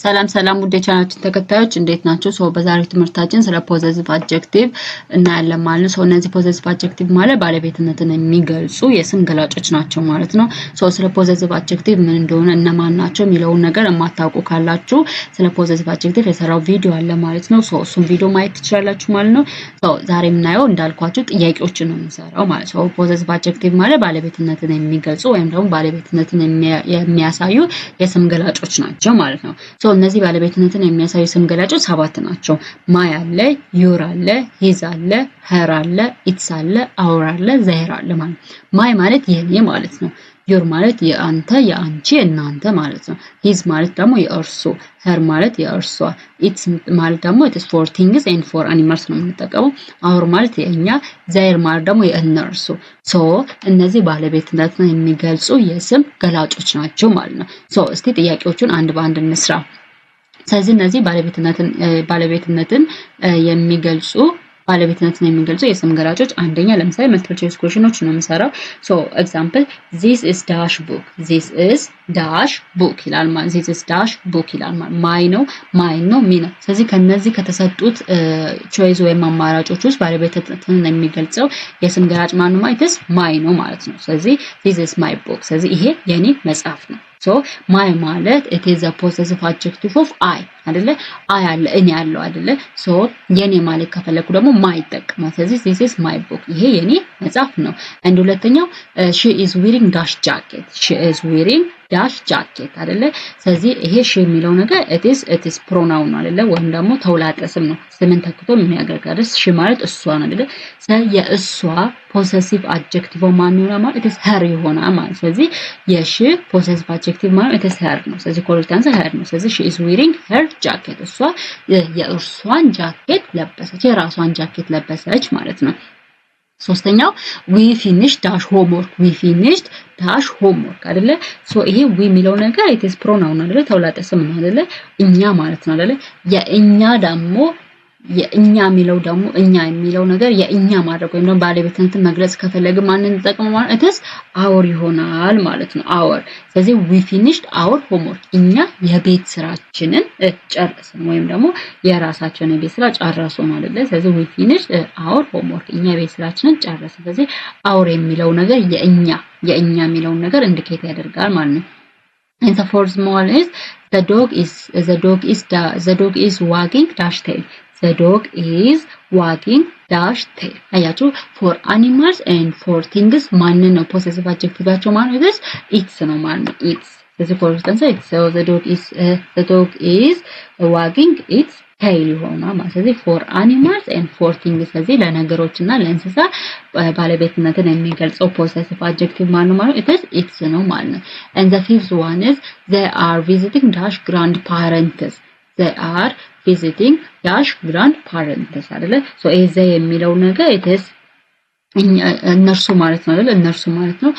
ሰላም ውድ የቻናላችን ተከታዮች እንዴት ናችሁ? በዛሬው ትምህርታችን ስለ ፖዘቲቭ አድጀክቲቭ እናያለን ማለት ነው። እነዚህ ፖዘቲቭ አድጀክቲቭ ማለት ባለቤትነትን የሚገልጹ የስም ገላጮች ናቸው ማለት ነው። ስለ ፖዘቲቭ አድጀክቲቭ ምን እንደሆነ እነማን ናቸው የሚለውን ነገር የማታውቁ ካላችሁ ስለ ፖዘቲቭ አድጀክቲቭ የሰራው ቪዲዮ አለ ማለት ነው። እሱን ቪዲዮ ማየት ትችላላችሁ ማለት ነው። ዛሬ የምናየው እንዳልኳችሁ ጥያቄዎችን ነው የምንሰራው ማለት ነው። ፖዘቲቭ አድጀክቲቭ ማለት ባለቤትነትን የሚገልጹ ወይም ደግሞ ባለቤትነትን የሚያሳዩ የስም ገላጮች ናቸው ማለት ነው። እነዚህ ባለቤትነትን የሚያሳዩ ስም ገላጮች 7 ናቸው። ማይ አለ፣ ዩር አለ፣ ሂዝ አለ፣ ሄር አለ፣ ኢትስ አለ፣ አውር አለ፣ ዘሄር አለ ማለት ነው። ማይ ማለት የኔ ማለት ነው። ዩር ማለት የአንተ፣ የአንቺ፣ እናንተ ማለት ነው። ሂዝ ማለት ደግሞ የእርሱ፣ ሄር ማለት የእርሷ፣ ኢትስ ማለት ደግሞ ኢትስ ፎር ቲንግስ ኤንድ ፎር አኒማልስ ነው የምንጠቀመው። አውር ማለት የኛ፣ ዘሄር ማለት ደግሞ የእነርሱ። እነዚህ ባለቤትነትን የሚገልጹ የስም ገላጮች ናቸው ማለት ነው። እስቲ ጥያቄዎቹን አንድ በአንድ እንስራ። ስለዚህ እነዚህ ባለቤትነትን የሚገልጹ የስም ገላጮች አንደኛ ለምሳሌ መልቲፕል ቾይስ ኩዌስችኖች ነው የምሰራው። ኤግዛምፕል this is dash book ይላል ማለት this is dash book ይላል ማለት ማይ ነው ሚ ነው። ስለዚህ ከነዚህ ከተሰጡት ቾይስ ወይም አማራጮች ውስጥ ባለቤትነትን የሚገልጸው የስም ገላጭ ማን ነው ማለት ማይ ነው ማለት ነው። ስለዚህ this is my book ስለዚህ ይሄ የኔ መጽሐፍ ነው። ማይ ማለት it is a possessive adjective of I አይደለ? አይ አለ እኔ ያለው አይደለ? የኔ ማለት ከፈለኩ ደግሞ ማይ ይጠቀማል። ስለዚህ this is my book ይሄ የኔ መጽሐፍ ነው። አንድ ሁለተኛው she is wearing dash jacket አይደለ? ስለዚህ ይሄ she የሚለው ነገር it is pronoun አይደለ? ወይም ደግሞ ተውላጠ ስም ነው። ስምን ተክቶ የሚያገለግል she ማለት እሷ ነው አይደለ? የእሷ possessive adjective ማን ነው ማለት it is her ይሆናል ማለት። ስለዚህ የሺ possessive adjective ማለት it is her ነው። ስለዚህ correct answer her ነው። ስለዚህ she is wearing her jacket እሷ የእርሷን ጃኬት ለበሰች፣ የራሷን ጃኬት ለበሰች ማለት ነው። ሶስተኛው we finished dash homework አይደለ? ይሄ we የሚለው ነገር it is pronoun አይደለ? ተውላጠ ስም ነው አይደለ? እኛ ማለት ነው አይደለ? የእኛ የሚለው ነገር የእኛ ማድረግ ወይም ደግሞ ባለቤትነትን መግለጽ ከፈለግን ማንን እንጠቀመው ማለት it is our ይሆናል ማለት ነው። our ስለዚህ we finished our homework እኛ የቤት ስራችንን ጨረስን ወይም ደግሞ የራሳችንን የቤት ስራ ጨረሱ ማለት ነው። ስለዚህ we finished our homework እኛ የቤት ስራችንን ጨረስን። ስለዚህ our የሚለው ነገር የእኛ የሚለውን ነገር ኢንዲኬት ያደርጋል ማለት ነው። And the fourth one is the dog is wagging dash tail. The dog is wagging dash tail. አያችሁ for animals and for things ማን ነው possessive adjectiveቸው ማለት ነው it's ነው ማለት ነው it's ስለዚህ for instance so the dog is wagging its tail ይሆናል ማለት ስለዚህ for animals and for things ስለዚህ ለነገሮችና ለእንስሳ ባለቤትነትን የሚገልጸው possessive adjective ማን ነው ማለት it's ነው ማለት ነው። And the fifth one is they are visiting dash grandparents. They are visiting dash grandparents አይደለ? ይሄ የሚለው ነገር it is እነርሱ ማለት ነው አይደል? እነርሱ ማለት ነው።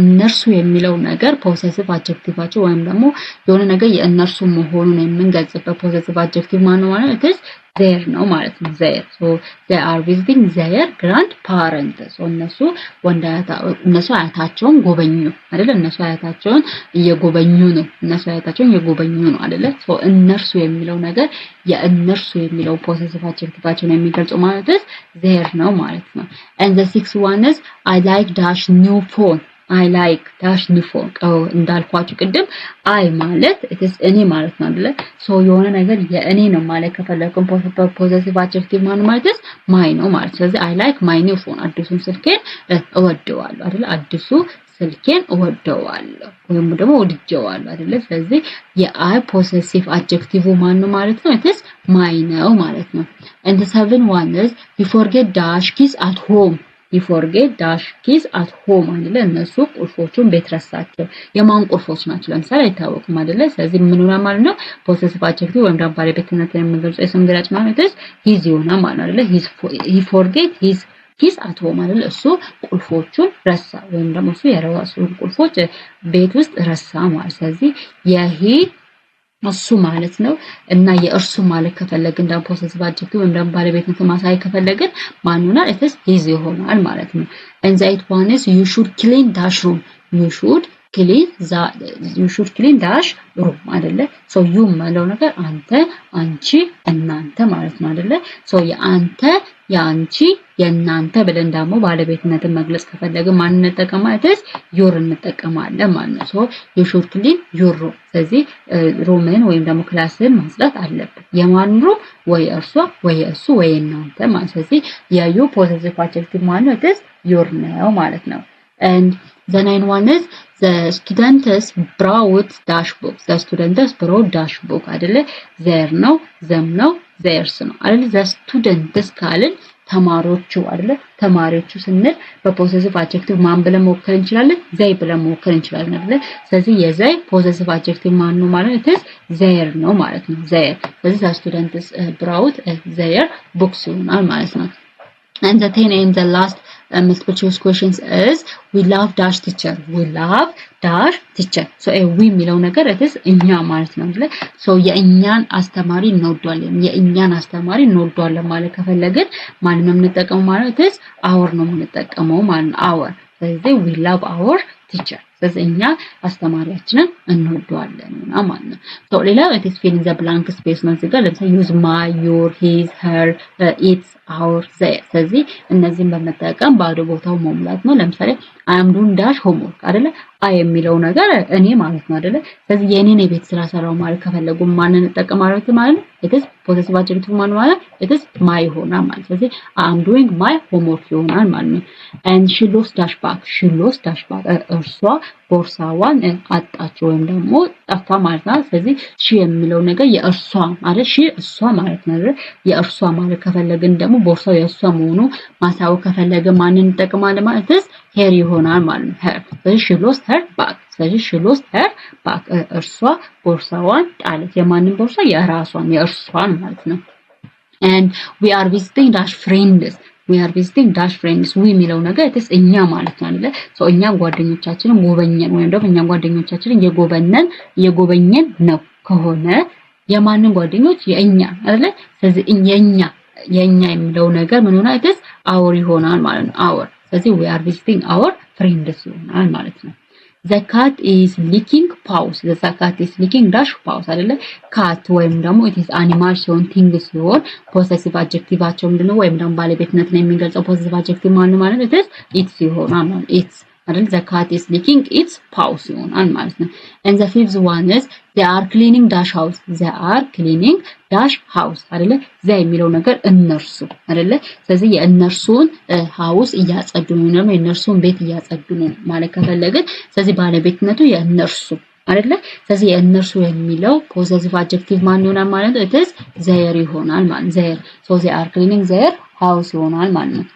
እነርሱ የሚለው ነገር possessive adjectiveቸው ወይም ደግሞ የሆነ ነገር የእነርሱ መሆኑን የምንገልጽበት possessive adjective ማን ነው ማለት ነው their ነው ማለት ነው their. they are visiting their grandparents. እነሱ አያታቸውን ጎበኙ አይደል? እነሱ አያታቸውን እየጎበኙ ነው አይደል? እነርሱ የሚለው ነገር የእነርሱ የሚለው possessive adjectiveቸውን የሚገልጸው ማለት their ነው ማለት ነው። And the sixth one is I like dash new phone. I like dash new phone. እንዳልኳችሁ ቅድም I ማለት it is እኔ ማለት ነው አይደል? የሆነ ነገር የእኔ ነው ማለት ከፈለኩን possessive adjective ማለት my ነው ማለት። ስለዚህ I like my new phone አዲሱን ስልኬን እወደዋለሁ አይደል? አዲሱ ስልኬን እወደዋለሁ ወይም ደግሞ ወድጄዋለሁ አይደል? ስለዚህ የአይ possessive adjective ማን ነው ማለት ነው it is my ነው ማለት ነው። And the seventh one is you forget dash keys at home. አይደለ? እነሱ ቁልፎቹን ቤት ረሳቸው። የማን ቁልፎች ናቸው ለምሳሌ አይታወቁም አይደለ? ስለዚህ ምን ሆነ ማለት ነው possessive adjective ወይም ደግሞ ባለቤትነትን የሚገልጸው የስም ገላጭ ማለት his ይሆናል ማለት አይደለ? he forget his keys at home አይደለ? እሱ ቁልፎቹን ረሳ ወይም ደግሞ እሱ የራሱን ቁልፎች ቤት ውስጥ ረሳ ማለት። ስለዚህ እሱ ማለት ነው እና የእርሱ ማለት ከፈለግን ደግሞ possessive adjective ወይም ደግሞ ባለቤትነትን ማሳይ ከፈለግን ማን ሆናል it is his ይሆናል ማለት ነው። And the eighth one is you should clean dash room. clean dash room አይደለ ሶ ዩ ማለት ነገር አንተ አንቺ እናንተ ማለት ነው አይደለ ሶ የአንተ የአንቺ የእናንተ ብለን ደግሞ ባለቤትነትን መግለጽ ከፈለግን ማን እንጠቀማለን ዮር እንጠቀማለን ማለት ነው ሶ you should clean your room ስለዚህ ሩምን ወይም ደግሞ ክላስን ማጽዳት አለብን የማን ሩም ወይ እርሷ ወይ እሱ ወይ እናንተ ማለት ስለዚህ የዩ ፖዚቲቭ አድጀክቲቭ ማለት ነው ዮር ነው ማለት ነው and the nine one is the students brought dash book the students brought dash book አይደለ there ነው them ነው theirs ነው አይደለ the students ካልን ተማሪዎቹ አይደለ ተማሪዎቹ ስንል በፖዚቲቭ አድጀክቲቭ ማን ብለን መወከል እንችላለን they ብለን መወከል እንችላለን አይደለ ስለዚህ የዘይ ፖዚቲቭ አድጀክቲቭ ማን ነው ማለት ነው their ነው ማለት ነው their ስለዚህ the students brought their books ይሆናል ማለት ነው and the 10 and the last multiple choice questions is we love dash teacher we love dash teacher so we የሚለው ነገር it's እኛ ማለት ነው አይደል so የእኛን አስተማሪ እንወዳለን የእኛን አስተማሪ እንወዳለን ማለት ከፈለግን ማን ነው የምንጠቀመው ማለት it's our ነው የምንጠቀመው ማለት our ስለዚህ we love our teacher ስለዚህ እኛ አስተማሪያችንን እንወዳለን ማለት ነው so ሌላው it is fill in the blank space ነው እዚህ ጋር ለምሳሌ use my your his her its our their ስለዚህ እነዚህን በመጠቀም ባዶ ቦታው መሙላት ነው ለምሳሌ I am doing dash homework አይደለ I የሚለው ነገር እኔ ማለት ነው አይደለ ስለዚህ የኔን የቤት ስራ ሰራው ማለት ከፈለጉ ማንን እንጠቀማለን ማለት ነው it is possessive adjective ማለት it is my ይሆናል ማለት ስለዚህ I am doing my homework ይሆናል ማለት ነው and she lost dash back እርሷ ቦርሳዋን አጣች ወይም ደግሞ ጠፋ ማለት ነው ስለዚህ she የሚለው ነገር የእርሷ ማለት she እሷ ማለት ነው የእርሷ ማለት ከፈለግን ደግሞ ቦርሳው የእሷ መሆኑ ማሳወቅ ከፈለግን ማንን እንጠቀማለን ማለት ነው her ይሆናል ማለት ነው her ስለዚህ she lost her bag ስለዚህ she lost her bag እርሷ ቦርሳዋን ጣለች የማንን ቦርሳ የራሷን የእርሷን ማለት ነው and we are visiting dash friends we are visiting dash friends we የሚለው ነገር it's እኛ ማለት ነው አይደል so እኛ ጓደኞቻችንን ጎበኘን ወይም ደግሞ እኛ ጓደኞቻችንን የጎበኘን ነው ከሆነ የማንን ጓደኞች የእኛ አይደል ስለዚህ የኛ የሚለው ነገር ምን ሆነ it's our ይሆናል ማለት ነው our ስለዚህ we are visiting our friends ይሆናል ማለት ነው the cat is licking paws the cat is licking dash paws አይደለ cat ወይም ደግሞ it is animal ሲሆን thing ሲሆን possessive adjectiveአቸው ምንድነው ወይም ደግሞ ባለቤትነትን የሚገልጸው possessive adjective ማለት ነው it's ይሆናል ማለት it's አይደል the cat is licking its paws ይሆናል ማለት ነው and the fifth one is they are cleaning dash house they are cleaning dash house አይደለ they የሚለው ነገር እነርሱ አይደለ ስለዚህ የእነርሱን house እያጸዱ ነው የእነርሱን ቤት እያጸዱ ነው ማለት ከፈለግን ስለዚህ ባለቤትነቱ የእነርሱ አይደለ ስለዚህ የእነርሱ የሚለው possessive adjective ማን ይሆናል ማለት ነው it is their ይሆናል ማለት their so they are cleaning their house ይሆናል ማለት ነው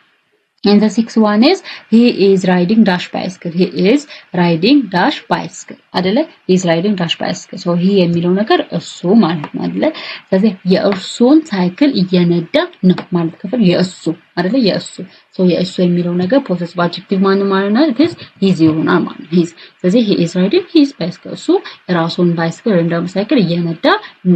and the sixth one is he is riding dash bicycle he is riding dash bicycle አይደለ he is riding dash bicycle so he የሚለው ነገር እሱ ማለት ነው አይደለ ስለዚህ የእርሱን ሳይክል እየነዳ ነው ማለት ከፈል የእሱ አይደለ የእሱ so የእሱ የሚለው ነገር possessive adjective ማለት ነው it is his ይሆናል ማለት his ስለዚህ he is riding his bicycle እሱ ራሱን bicycle ወይም ደግሞ ሳይክል እየነዳ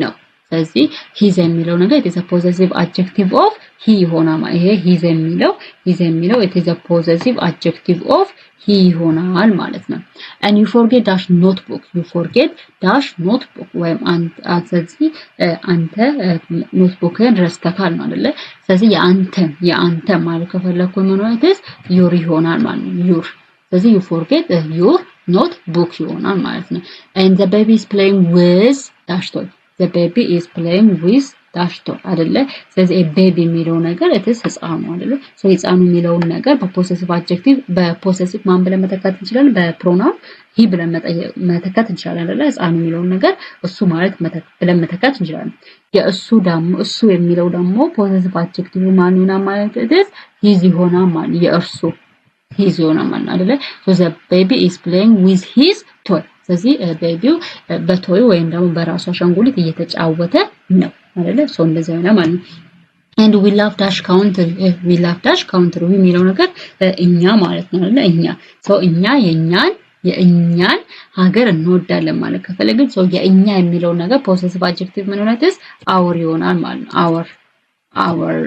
ነው ስለዚህ his የሚለው ነገር it is a possessive adjective of he ይሆናል ይሄ his የሚለው it is a possessive adjective of he ይሆናል ማለት ነው and you forget dash notebook you forget dash notebook ወይም አንተ ኖትቡክን ረስተካል ነው አይደለ ስለዚህ የአንተ ማለት ከፈለኩ ምን ማለት is your ይሆናል ማለት ነው your ስለዚህ you forget your notebook ይሆናል ማለት ነው and the baby is playing with dash toy the baby is playing with dash toy አይደለ ስለዚህ baby የሚለው ነገር it's ህፃኑ አይደለ so ህፃኑ የሚለው ነገር በፖሴሲቭ አድጀክቲቭ በፖሴሲቭ ማን ብለን መተካት እንችላለን በፕሮናውን he ብለን መተካት እንችላለን አይደለ ህፃኑ የሚለው ነገር እሱ ማለት ብለን መተካት እንችላለን እሱ የሚለው ደግሞ ፖሴሲቭ አድጀክቲቭ ማን ይሆናል ማለት it's his ይሆናል ማለት የእርሱ his ይሆናል ማለት አይደለ so the baby is playing with his toy ስለዚህ ቤቢው በቶይ ወይም ደግሞ በራሱ አሻንጉሊት እየተጫወተ ነው አይደለ ሶ እንደዛ ነው ማለት ነው and we love dash country የሚለው ነገር እኛ ማለት ነው አይደለ እኛ ሶ እኛ የእኛን ሀገር እንወዳለን ማለት ከፈለግን ሶ የእኛ የሚለው ነገር possessive adjective ምን ሆነትስ our ይሆናል ማለት ነው our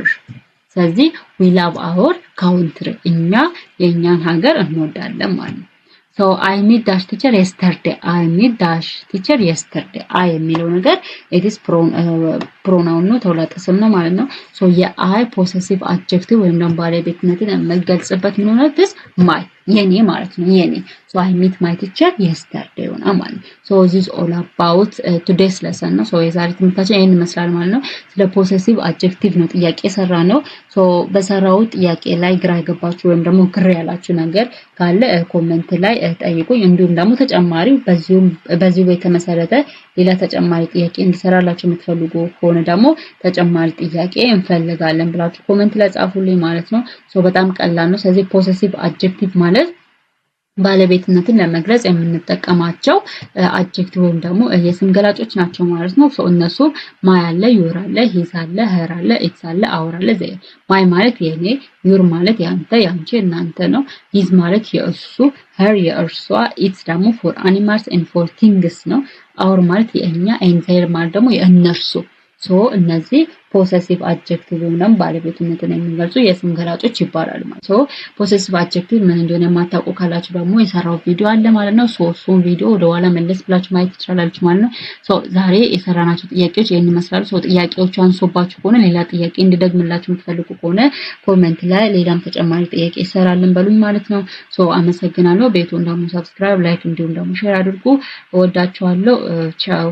ስለዚህ we love our country እኛ የእኛን ሀገር እንወዳለን ማለት ነው ሶ አይ ሚት ዳሽ ቲቸር yesterday አይ ሚት ዳሽ ቲቸር yesterday አይ የሚለው ነገር it is pronoun ነው ተውላጠ ስም ነው ማለት ነው ሶ የአይ ፖሰሲቭ አድጀክቲቭ ወይም ደግሞ ባለቤትነትን የምገልጽበት ምን ሆነ this my የኔ ማለት ነው የኔ ሶ አይ ሚት ማይ ቲቸር yesterday ሆነ ማለት ነው ሶ this is all about today's lesson ነው ሶ የዛሬ ትምህርታችን ይሄን ይመስላል ማለት ነው ስለ ፖሰሲቭ አድጀክቲቭ ነው ጥያቄ ሰራ ነው ሶ በሰራው ጥያቄ ላይ ግራ የገባችሁ ወይም ደግሞ ግራ ያላችሁ ነገር ካለ ኮሜንት ላይ ጠይቁኝ እንዲሁም ደግሞ ተጨማሪ በዚሁ የተመሰረተ ሌላ ተጨማሪ ጥያቄ እንድሰራላችሁ የምትፈልጉ ከሆነ ደግሞ ተጨማሪ ጥያቄ እንፈልጋለን ብላችሁ ኮሜንት ላይ ጻፉልኝ ማለት ነው ሶ በጣም ቀላል ነው ስለዚህ ፖሰሲቭ አድጀክቲቭ ማለት ባለቤትነትን ለመግለጽ የምንጠቀማቸው አድጀክቲቭ ወይም ደግሞ የስም ገላጮች ናቸው ማለት ነው ሶ እነሱ ማይ አለ ዩር አለ ሂዝ አለ ሄር አለ ኢትስ አለ አወር አለ ዘ ማይ ማለት የኔ ዩር ማለት ያንተ ያንቺ እናንተ ነው ሂዝ ማለት የእሱ ሄር የእርሷ ኢትስ ደግሞ ፎር አኒማልስ ኤንድ ፎር ቲንግስ ነው አወር ማለት የኛ ኤንድ ዘር ማለት ደግሞ የእነርሱ ሶ እነዚህ ፖሰሲቭ አድጀክቲቭ ወይም ባለቤትነትን የሚገልጹ የስም ገላጮች ይባላሉ ማለት ሶ ፖሰሲቭ አድጀክቲቭ ምን እንደሆነ የማታውቁ ካላችሁ ደግሞ የሰራው ቪዲዮ አለ ማለት ነው ሶ እሱን ቪዲዮ ወደ ኋላ መለስ ብላችሁ ማየት ትችላላችሁ ማለት ነው ሶ ዛሬ የሰራናቸው ጥያቄዎች ይሄን ይመስላሉ ሶ ጥያቄዎቹ አንሶባችሁ ከሆነ ሌላ ጥያቄ እንድደግምላችሁ የምትፈልጉ ከሆነ ኮሜንት ላይ ሌላም ተጨማሪ ጥያቄ ይሰራልን በሉኝ ማለት ነው ሶ አመሰግናለሁ ቤቱን ደግሞ ሰብስክራይብ ላይክ እንዲሁም ደግሞ ሼር አድርጉ እወዳችኋለሁ ቻው